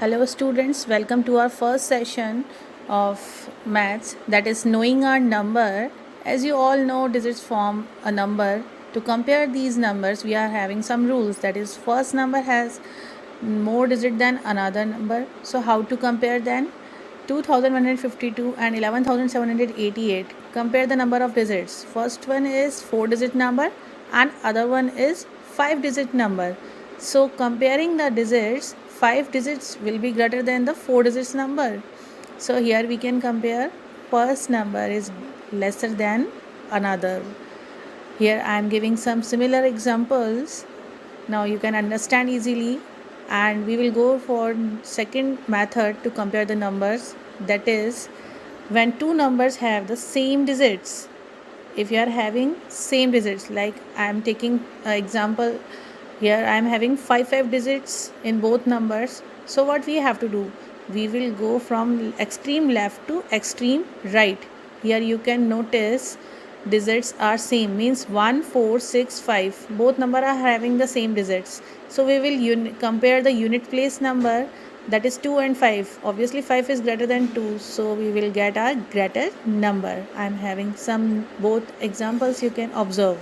Hello students, welcome to our first session of maths, that is knowing our number. As you all know, digits form a number. To compare these numbers, we are having some rules, that is first number has more digit than another number. So how to compare then? 2152 and 11788. Compare the number of digits. First one is 4 digit number and other one is 5 digit number. So comparing the digits, 5 digits will be greater than the 4 digits number. So here we can compare first number is lesser than another. Here I am giving some similar examples. Now you can understand easily, and we will go for second method to compare the numbers, that is when two numbers have the same digits. If you are having same digits, like I am taking example here, I am having 5 digits in both numbers. So what we have to do, we will go from extreme left to extreme right. Here you can notice digits are same, means 1 4 6 5, both number are having the same digits. So we will compare the unit place number, that is 2 and 5. Obviously 5 is greater than 2, so we will get a greater number. I am having some both examples, you can observe.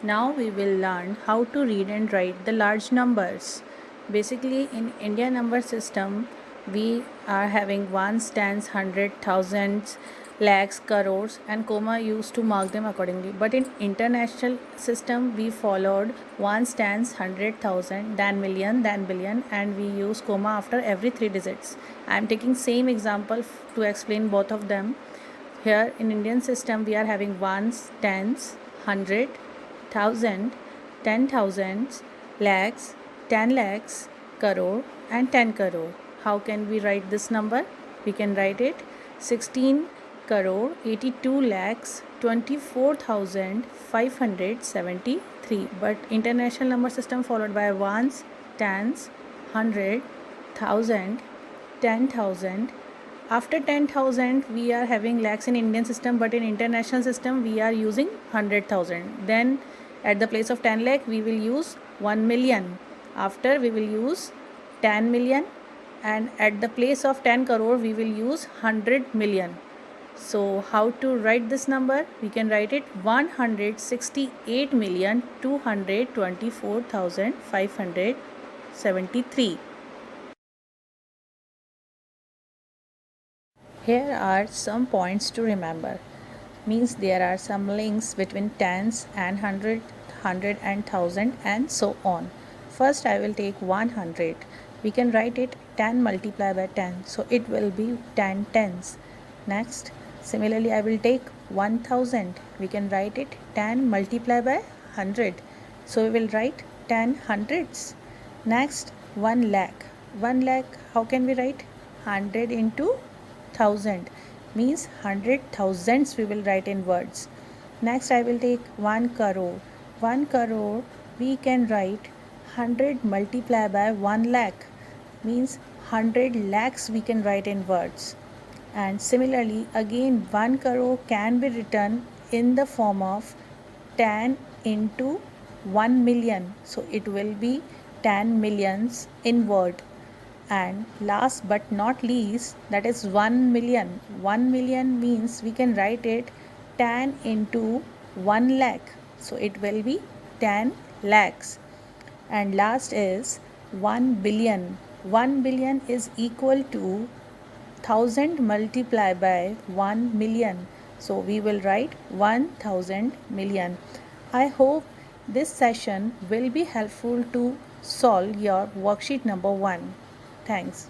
Now we will learn how to read and write the large numbers. Basically, in India number system, we are having ones, tens, hundred, thousands, lakhs, crores, and comma used to mark them accordingly. But in international system, we followed ones, tens, hundred, thousand, then million, then billion, and we use comma after every 3 digits. I am taking same example to explain both of them. Here in Indian system, we are having ones, tens, hundred, thousand, 10,000, lakhs, 10 lakhs, crore, and 10 crore. How can we write this number? We can write it 16 crore 82 lakhs 24,573. But international number system followed by ones, tens, hundred, thousand, 10,000. After 10,000 we are having lakhs in Indian system, but in international system we are using 100,000. Then at the place of 10 lakh we will use 1 million. After we will use 10 million, and at the place of 10 crore we will use 100 million. So how to write this number? We can write it 168,224,573. Here are some points to remember. Means there are some links between tens and hundred and thousand and so on. First I will take 100. We can write it 10 multiplied by 10. So it will be 10 tens. Next, similarly I will take 1000. We can write it 10 multiplied by 100. So we will write 10 hundreds. Next, 1 lakh. 1 lakh, how can we write? 100 into 1000, means 100,000s we will write in words. Next I will take 1 crore. 1 crore we can write 100 multiplied by 1 lakh, means 100 lakhs we can write in words. And similarly again 1 crore can be written in the form of 10 into 1 million. So it will be 10 millions in word. And last but not least, that is 1 million. 1 million means we can write it 10 into 1 lakh. So it will be 10 lakhs. And last is 1 billion. 1 billion is equal to 1000 multiplied by 1 million. So we will write 1000 million. I hope this session will be helpful to solve your worksheet number 1. Thanks.